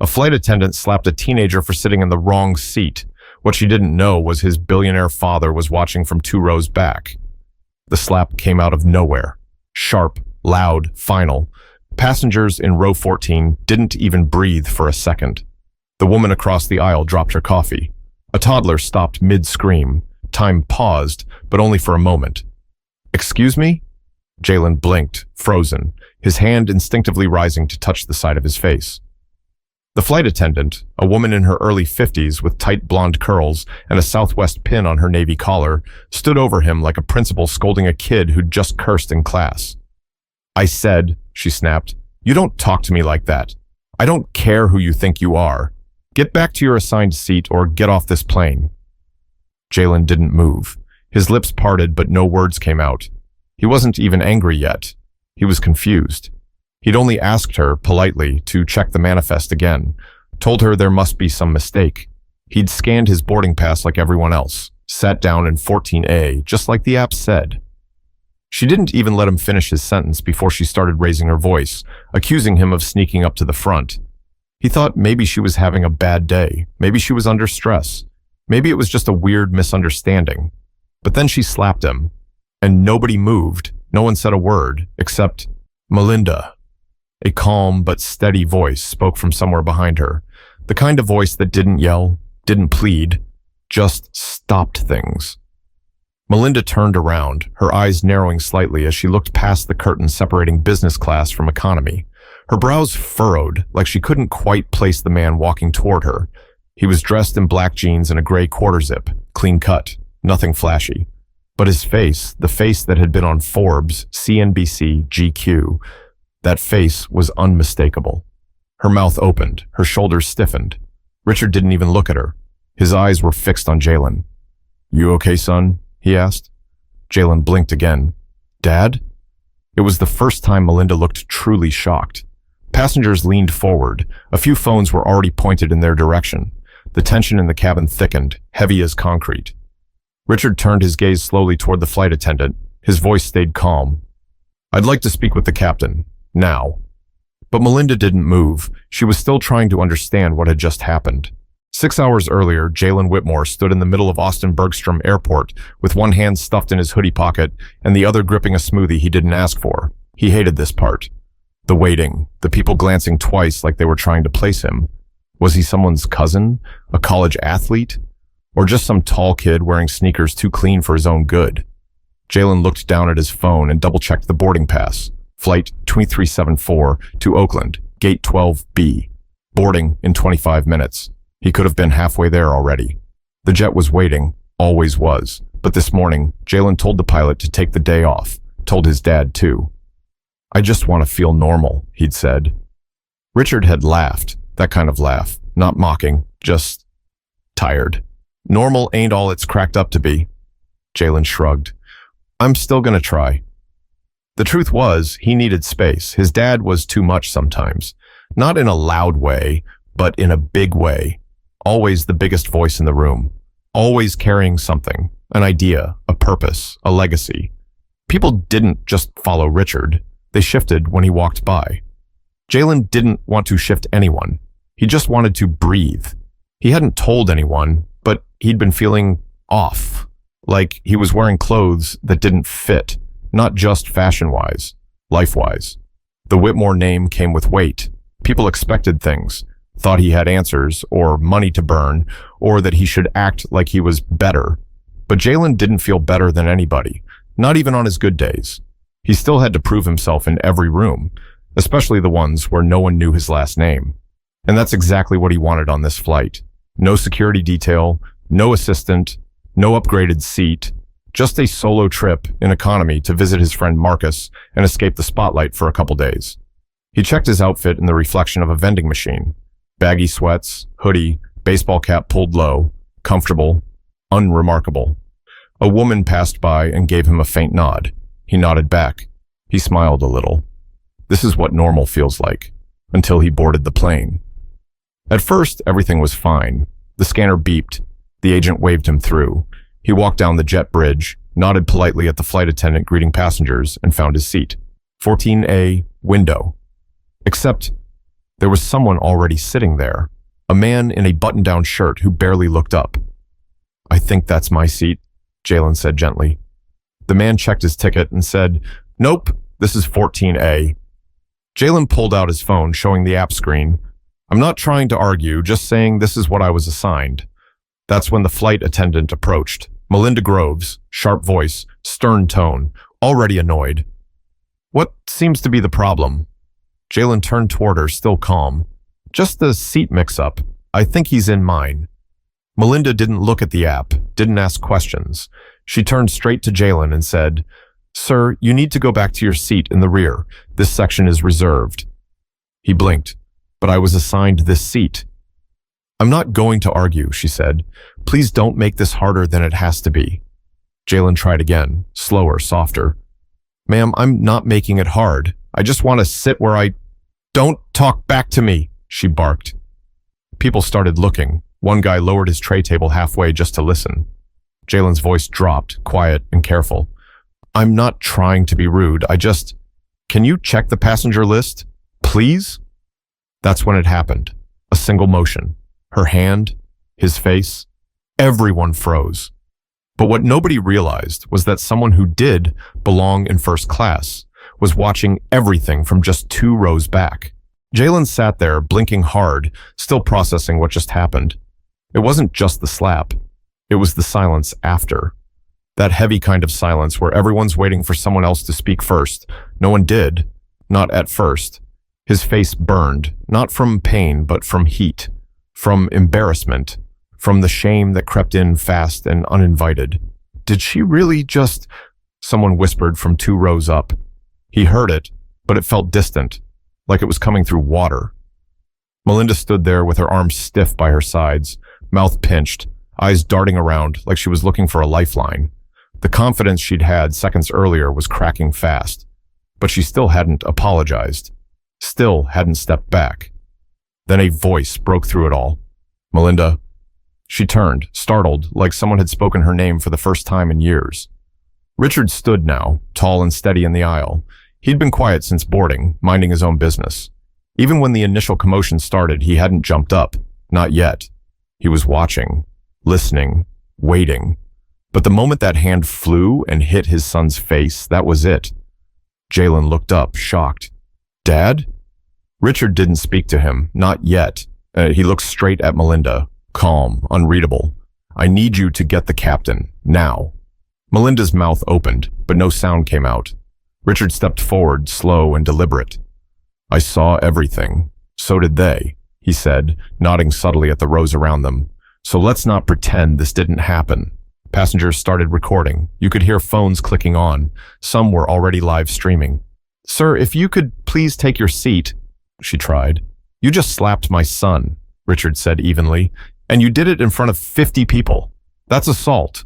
A flight attendant slapped a teenager for sitting in the wrong seat. What she didn't know was his billionaire father was watching from 2 rows back. The slap came out of nowhere. Sharp, loud, final. Passengers in row 14 didn't even breathe for a second. The woman across the aisle dropped her coffee. A toddler stopped mid-scream. Time paused, but only for a moment. "Excuse me?" Jaylen blinked, frozen, his hand instinctively rising to touch the side of his face. The flight attendant, a woman in her early 50s with tight blonde curls and a Southwest pin on her navy collar, stood over him like a principal scolding a kid who'd just cursed in class. "I said," she snapped, "you don't talk to me like that. I don't care who you think you are. Get back to your assigned seat or get off this plane." Jaylen didn't move. His lips parted, but no words came out. He wasn't even angry yet. He was confused. He'd only asked her, politely, to check the manifest again, told her there must be some mistake. He'd scanned his boarding pass like everyone else, sat down in 14A, just like the app said. She didn't even let him finish his sentence before she started raising her voice, accusing him of sneaking up to the front. He thought maybe she was having a bad day, maybe she was under stress, maybe it was just a weird misunderstanding. But then she slapped him, and nobody moved, no one said a word, except Melinda. A calm but steady voice spoke from somewhere behind her, the kind of voice that didn't yell, didn't plead, just stopped things. Melinda turned around, her eyes narrowing slightly as she looked past the curtain separating business class from economy. Her brows furrowed, like she couldn't quite place the man walking toward her. He was dressed in black jeans and a gray quarter zip, clean cut, nothing flashy. But his face, the face that had been on Forbes, CNBC, GQ, that face was unmistakable. Her mouth opened, her shoulders stiffened. Richard didn't even look at her. His eyes were fixed on Jaylen. "You okay, son?" he asked. Jaylen blinked again. "Dad?" It was the first time Melinda looked truly shocked. Passengers leaned forward. A few phones were already pointed in their direction. The tension in the cabin thickened, heavy as concrete. Richard turned his gaze slowly toward the flight attendant. His voice stayed calm. "I'd like to speak with the captain. Now." But Melinda didn't move. She was still trying to understand what had just happened. 6 hours earlier, Jaylen Whitmore stood in the middle of Austin Bergstrom Airport with one hand stuffed in his hoodie pocket and the other gripping a smoothie he didn't ask for. He hated this part. The waiting, the people glancing twice like they were trying to place him. Was he someone's cousin? A college athlete? Or just some tall kid wearing sneakers too clean for his own good? Jaylen looked down at his phone and double-checked the boarding pass. Flight 2374 to Oakland, Gate 12B. Boarding in 25 minutes. He could have been halfway there already. The jet was waiting, always was. But this morning, Jaylen told the pilot to take the day off, told his dad too. "I just want to feel normal," he'd said. Richard had laughed, that kind of laugh, not mocking, just tired. "Normal ain't all it's cracked up to be." Jaylen shrugged. "I'm still gonna try." The truth was, he needed space. His dad was too much sometimes. Not in a loud way, but in a big way. Always the biggest voice in the room. Always carrying something, an idea, a purpose, a legacy. People didn't just follow Richard. They shifted when he walked by. Jaylen didn't want to shift anyone. He just wanted to breathe. He hadn't told anyone, but he'd been feeling off. Like he was wearing clothes that didn't fit, not just fashion-wise, life-wise. The Whitmore name came with weight. People expected things, thought he had answers, or money to burn, or that he should act like he was better. But Jaylen didn't feel better than anybody, not even on his good days. He still had to prove himself in every room, especially the ones where no one knew his last name. And that's exactly what he wanted on this flight. No security detail, no assistant, no upgraded seat, just a solo trip in economy to visit his friend Marcus and escape the spotlight for a couple days. He checked his outfit in the reflection of a vending machine. Baggy sweats, hoodie, baseball cap pulled low, comfortable, unremarkable. A woman passed by and gave him a faint nod. He nodded back. He smiled a little. This is what normal feels like, until he boarded the plane. At first, everything was fine. The scanner beeped. The agent waved him through. He walked down the jet bridge, nodded politely at the flight attendant greeting passengers, and found his seat. 14A, window. Except There was someone already sitting there, a man in a button-down shirt who barely looked up. "I think that's my seat," Jaylen said gently. The man checked his ticket and said, "Nope, this is 14A. Jaylen pulled out his phone, showing the app screen. "I'm not trying to argue, just saying this is what I was assigned." That's when the flight attendant approached. Melinda Groves, sharp voice, stern tone, already annoyed. "What seems to be the problem?" Jaylen turned toward her, still calm. "Just the seat mix-up. I think he's in mine." Melinda didn't look at the app, didn't ask questions. She turned straight to Jaylen and said, "Sir, you need to go back to your seat in the rear. This section is reserved." He blinked. "But I was assigned this seat." "I'm not going to argue," she said. "Please don't make this harder than it has to be." Jaylen tried again, slower, softer. "Ma'am, I'm not making it hard. I just want to sit where I—" "Don't talk back to me," she barked. People started looking. One guy lowered his tray table halfway just to listen. Jaylen's voice dropped, quiet and careful. "I'm not trying to be rude. Can you check the passenger list? Please?" That's when it happened. A single motion. Her hand, his face. Everyone froze. But what nobody realized was that someone who did belong in first class was watching everything from just 2 rows back. Jaylen sat there, blinking hard, still processing what just happened. It wasn't just the slap. It was the silence after. That heavy kind of silence where everyone's waiting for someone else to speak first. No one did. Not at first. His face burned, not from pain, but from heat, from embarrassment, from the shame that crept in fast and uninvited. "Did she really just—" someone whispered from 2 rows up. He heard it, but it felt distant, like it was coming through water. Melinda stood there with her arms stiff by her sides, mouth pinched, eyes darting around like she was looking for a lifeline. The confidence she'd had seconds earlier was cracking fast, but she still hadn't apologized, still hadn't stepped back. Then a voice broke through it all. "Melinda." She turned, startled, like someone had spoken her name for the first time in years. Richard stood now, tall and steady in the aisle. He'd been quiet since boarding, minding his own business. Even when the initial commotion started, he hadn't jumped up. Not yet. He was watching, listening, waiting. But the moment that hand flew and hit his son's face, that was it. Jaylen looked up, shocked. "Dad?" Richard didn't speak to him, not yet. He looked straight at Melinda, calm, unreadable. "I need you to get the captain, now." Melinda's mouth opened, but no sound came out. Richard stepped forward, slow and deliberate. "I saw everything. So did they," he said, nodding subtly at the rows around them. "So let's not pretend this didn't happen." Passengers started recording. You could hear phones clicking on. Some were already live streaming. "Sir, if you could please take your seat," she tried. "You just slapped my son," Richard said evenly, "and you did it in front of 50 people. That's assault.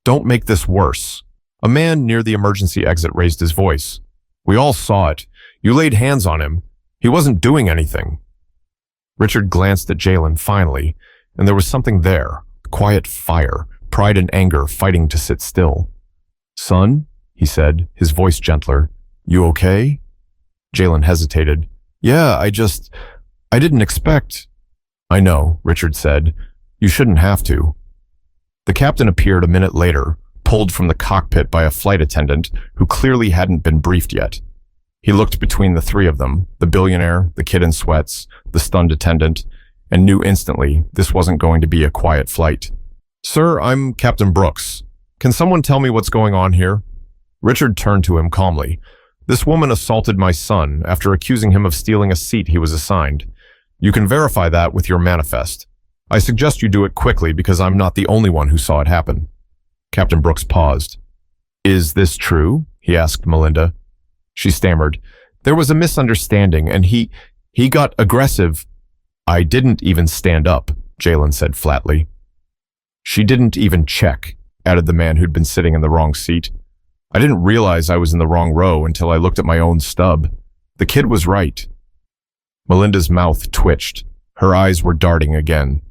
Don't make this worse." A man near the emergency exit raised his voice. "We all saw it. You laid hands on him. He wasn't doing anything." Richard glanced at Jaylen finally, and there was something there, quiet fire, pride and anger fighting to sit still. "Son," he said, his voice gentler, "you okay?" Jaylen hesitated. "Yeah, I didn't expect—" "I know," Richard said. "You shouldn't have to." The captain appeared a minute later, pulled from the cockpit by a flight attendant who clearly hadn't been briefed yet. He looked between the 3 of them, the billionaire, the kid in sweats, the stunned attendant, and knew instantly this wasn't going to be a quiet flight. "Sir, I'm Captain Brooks. Can someone tell me what's going on here?" Richard turned to him calmly. "This woman assaulted my son after accusing him of stealing a seat he was assigned. You can verify that with your manifest. I suggest you do it quickly because I'm not the only one who saw it happen." Captain Brooks paused. "Is this true?" he asked Melinda. She stammered. "There was a misunderstanding and he got aggressive." "I didn't even stand up," Jaylen said flatly. "She didn't even check," added the man who'd been sitting in the wrong seat. "I didn't realize I was in the wrong row until I looked at my own stub. The kid was right." Melinda's mouth twitched. Her eyes were darting again,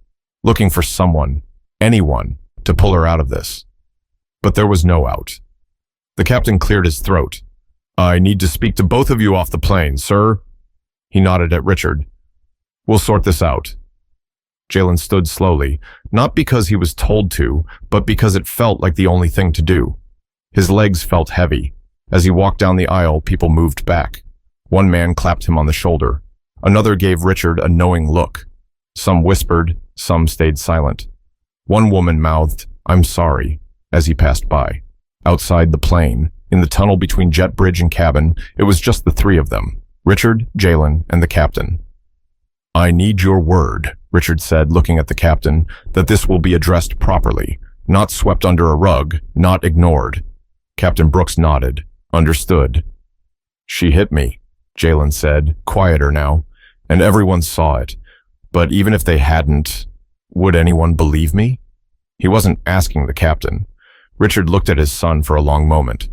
looking for someone, anyone, to pull her out of this. But there was no out. The captain cleared his throat. "I need to speak to both of you off the plane, sir." He nodded at Richard. We'll sort this out. Jaylen stood slowly, not because he was told to, but because it felt like the only thing to do. His legs felt heavy. As he walked down the aisle, people moved back. One man clapped him on the shoulder. Another gave Richard a knowing look. Some whispered, some stayed silent. One woman mouthed, "I'm sorry," as he passed by. Outside the plane, in the tunnel between jet bridge and cabin, it was just the three of them, Richard, Jaylen, and the captain. "I need your word," Richard said, looking at the captain, "that this will be addressed properly, not swept under a rug, not ignored." Captain Brooks nodded. "Understood." "She hit me," Jaylen said, quieter now, "and everyone saw it. But even if they hadn't, would anyone believe me?" He wasn't asking the captain. Richard looked at his son for a long moment.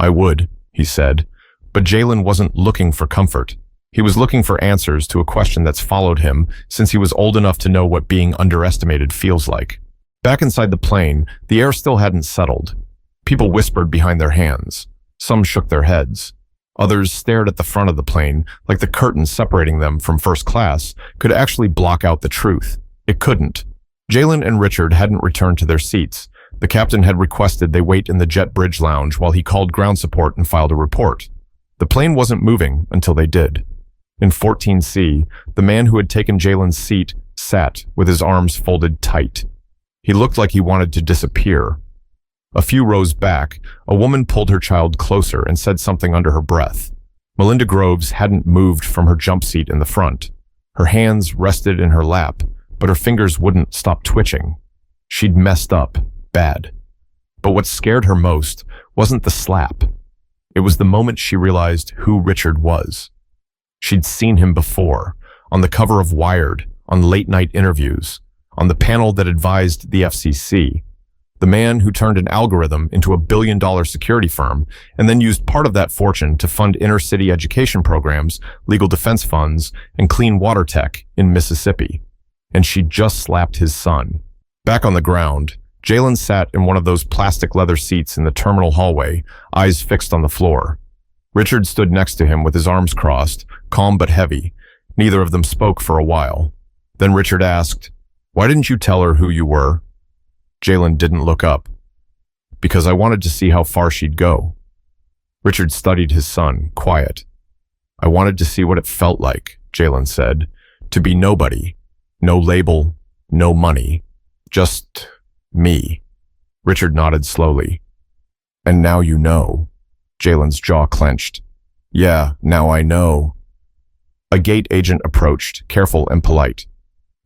"I would," he said, but Jaylen wasn't looking for comfort. He was looking for answers to a question that's followed him since he was old enough to know what being underestimated feels like. Back inside the plane, the air still hadn't settled. People whispered behind their hands. Some shook their heads. Others stared at the front of the plane, like the curtain separating them from first class could actually block out the truth. It couldn't. Jaylen and Richard hadn't returned to their seats. The captain had requested they wait in the jet bridge lounge while he called ground support and filed a report. The plane wasn't moving until they did. In 14C, the man who had taken Jaylen's seat sat with his arms folded tight. He looked like he wanted to disappear. A few rows back, a woman pulled her child closer and said something under her breath. Melinda Groves hadn't moved from her jump seat in the front. Her hands rested in her lap, but her fingers wouldn't stop twitching. She'd messed up, bad. But what scared her most wasn't the slap. It was the moment she realized who Richard was. She'd seen him before, on the cover of Wired, on late-night interviews, on the panel that advised the FCC. The man who turned an algorithm into a billion-dollar security firm and then used part of that fortune to fund inner-city education programs, legal defense funds, and clean water tech in Mississippi. And she just slapped his son. Back on the ground, Jaylen sat in one of those plastic leather seats in the terminal hallway, eyes fixed on the floor. Richard stood next to him with his arms crossed, calm but heavy. Neither of them spoke for a while. Then Richard asked, "Why didn't you tell her who you were?" Jaylen didn't look up. "Because I wanted to see how far she'd go." Richard studied his son, quiet. "I wanted to see what it felt like," Jaylen said, "to be nobody. No label, no money. Just me." Richard nodded slowly. "And now you know." Jaylen's jaw clenched. "Yeah, now I know." A gate agent approached, careful and polite.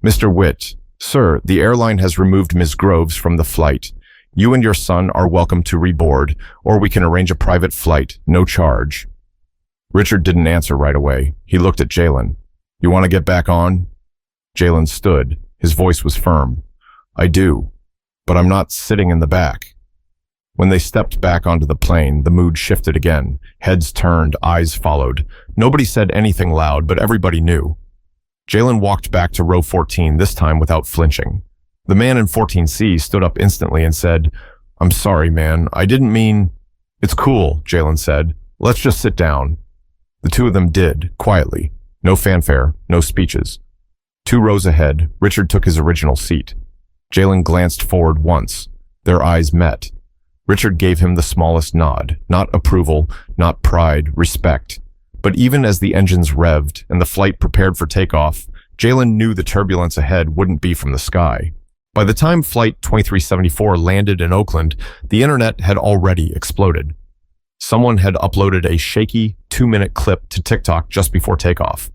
"Mr. Witt, sir, the airline has removed Ms. Groves from the flight. You and your son are welcome to reboard, or we can arrange a private flight, no charge." Richard didn't answer right away. He looked at Jaylen. "You want to get back on?" Jaylen stood. His voice was firm. "I do, but I'm not sitting in the back." When they stepped back onto the plane, the mood shifted again. Heads turned, eyes followed. Nobody said anything loud, but everybody knew. Jaylen walked back to row 14, this time without flinching. The man in 14C stood up instantly and said, "I'm sorry, man. I didn't mean—" "It's cool," Jaylen said. "Let's just sit down." The two of them did, quietly. No fanfare, no speeches. 2 rows ahead, Richard took his original seat. Jaylen glanced forward once. Their eyes met. Richard gave him the smallest nod, not approval, not pride, respect. But even as the engines revved and the flight prepared for takeoff, Jaylen knew the turbulence ahead wouldn't be from the sky. By the time Flight 2374 landed in Oakland, the internet had already exploded. Someone had uploaded a shaky 2-minute clip to TikTok just before takeoff.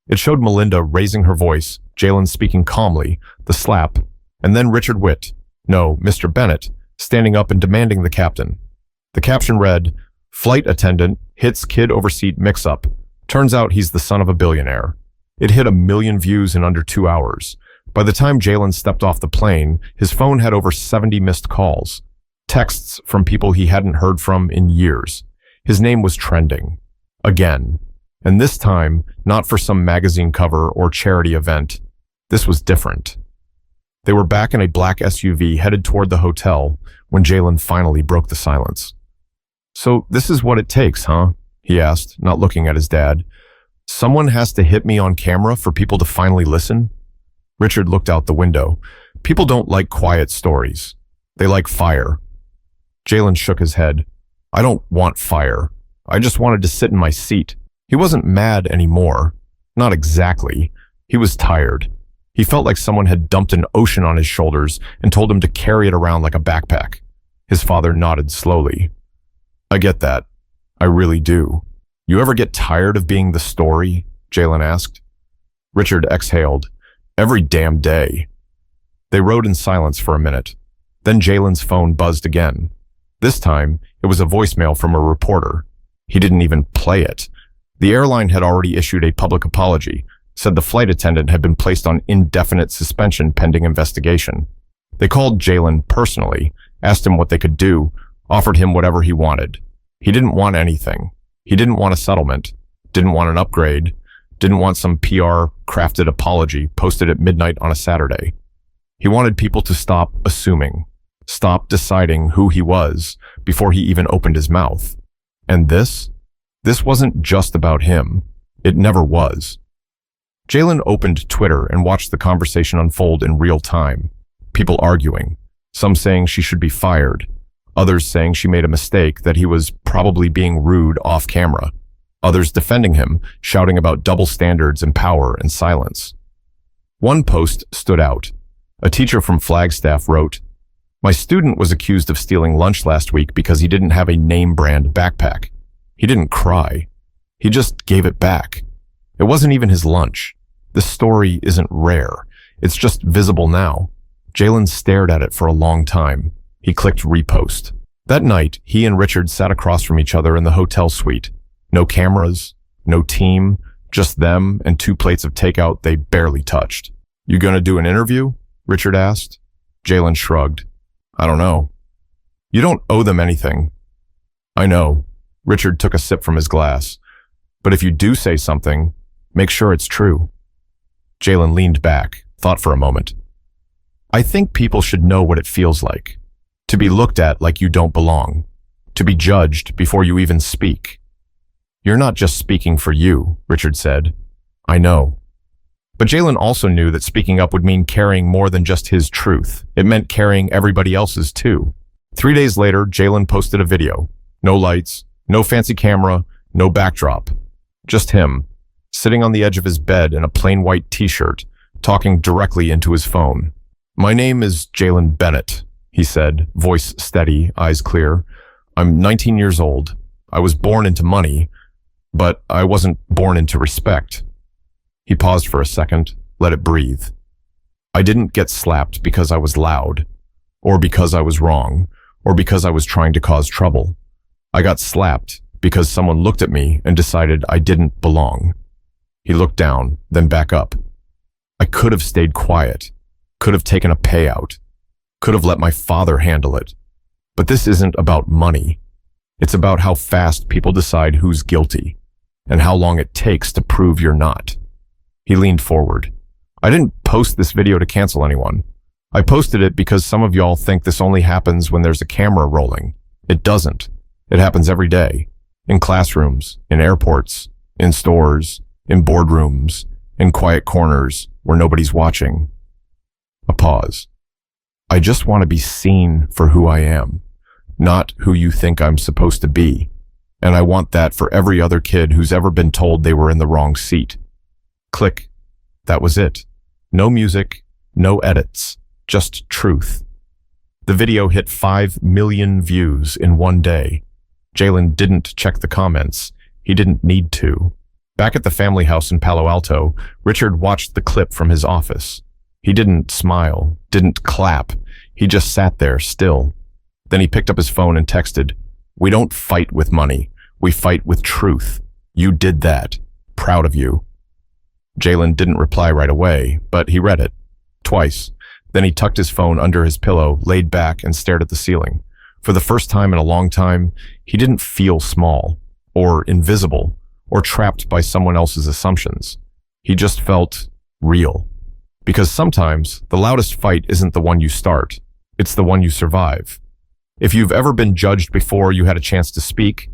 It showed Melinda raising her voice, Jaylen speaking calmly, the slap, and then Richard Witt, no, Mr. Bennett, standing up and demanding the captain. The caption read, "Flight attendant hits kid overseat mix-up. Turns out he's the son of a billionaire." It hit 1 million views in under 2 hours. By the time Jaylen stepped off the plane, his phone had over 70 missed calls. Texts from people he hadn't heard from in years. His name was trending. Again. And this time, not for some magazine cover or charity event. This was different. They were back in a black SUV headed toward the hotel when Jaylen finally broke the silence. "So this is what it takes, huh?" he asked, not looking at his dad. Someone has to hit me on camera for people to finally listen? Richard looked out the window. People don't like quiet stories. They like fire. Jaylen shook his head. I don't want fire. I just wanted to sit in my seat. He wasn't mad anymore. Not exactly. He was tired. He felt like someone had dumped an ocean on his shoulders and told him to carry it around like a backpack. His father nodded slowly. I get that. I really do. You ever get tired of being the story? Jaylen asked. Richard exhaled. Every damn day. They rode in silence for a minute. Then Jaylen's phone buzzed again. This time, it was a voicemail from a reporter. He didn't even play it. The airline had already issued a public apology, said the flight attendant had been placed on indefinite suspension pending investigation. They called Jaylen personally, asked him what they could do, offered him whatever he wanted. He didn't want anything. He didn't want a settlement, didn't want an upgrade, didn't want some PR-crafted apology posted at midnight on a Saturday. He wanted people to stop assuming, stop deciding who he was before he even opened his mouth. And this wasn't just about him. It never was. Jaylen opened Twitter and watched the conversation unfold in real time. People arguing, some saying she should be fired, others saying she made a mistake, that he was probably being rude off camera, others defending him, shouting about double standards and power and silence. One post stood out. A teacher from Flagstaff wrote, "My student was accused of stealing lunch last week because he didn't have a name-brand backpack. He didn't cry. He just gave it back. It wasn't even his lunch. This story isn't rare. It's just visible now." Jaylen stared at it for a long time. He clicked repost. That night, he and Richard sat across from each other in the hotel suite. No cameras, no team, just them and 2 plates of takeout they barely touched. "You gonna do an interview?" Richard asked. Jaylen shrugged. "I don't know." "You don't owe them anything." "I know." Richard took a sip from his glass. "But if you do say something, make sure it's true." Jaylen leaned back, thought for a moment. "I think people should know what it feels like. To be looked at like you don't belong. To be judged before you even speak." "You're not just speaking for you," Richard said. "I know." But Jaylen also knew that speaking up would mean carrying more than just his truth. It meant carrying everybody else's too. 3 days later, Jaylen posted a video. No lights, no fancy camera, no backdrop. Just him, sitting on the edge of his bed in a plain white t-shirt, talking directly into his phone. "My name is Jaylen Bennett," he said, voice steady, eyes clear. "I'm 19 years old. I was born into money, but I wasn't born into respect." He paused for a second, let it breathe. "I didn't get slapped because I was loud, or because I was wrong, or because I was trying to cause trouble. I got slapped because someone looked at me and decided I didn't belong." He looked down, then back up. "I could have stayed quiet, could have taken a payout, could have let my father handle it. But this isn't about money. It's about how fast people decide who's guilty, and how long it takes to prove you're not." He leaned forward. "I didn't post this video to cancel anyone. I posted it because some of y'all think this only happens when there's a camera rolling. It doesn't. It happens every day. In classrooms, in airports, in stores, in boardrooms, in quiet corners where nobody's watching." A pause. "I just want to be seen for who I am, not who you think I'm supposed to be. And I want that for every other kid who's ever been told they were in the wrong seat." Click. That was it. No music, no edits, just truth. The video hit 5 million views in one day. Jaylen didn't check the comments. He didn't need to. Back at the family house in Palo Alto, Richard watched the clip from his office. He didn't smile, didn't clap. He just sat there, still. Then he picked up his phone and texted, "We don't fight with money. We fight with truth. You did that. Proud of you." Jaylen didn't reply right away, but he read it. Twice. Then he tucked his phone under his pillow, laid back, and stared at the ceiling. For the first time in a long time, he didn't feel small, or invisible, or trapped by someone else's assumptions. He just felt real. Because sometimes, the loudest fight isn't the one you start. It's the one you survive. If you've ever been judged before you had a chance to speak,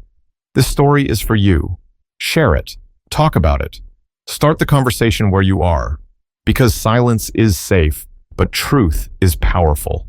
this story is for you. Share it. Talk about it. Start the conversation where you are. Because silence is safe, but truth is powerful.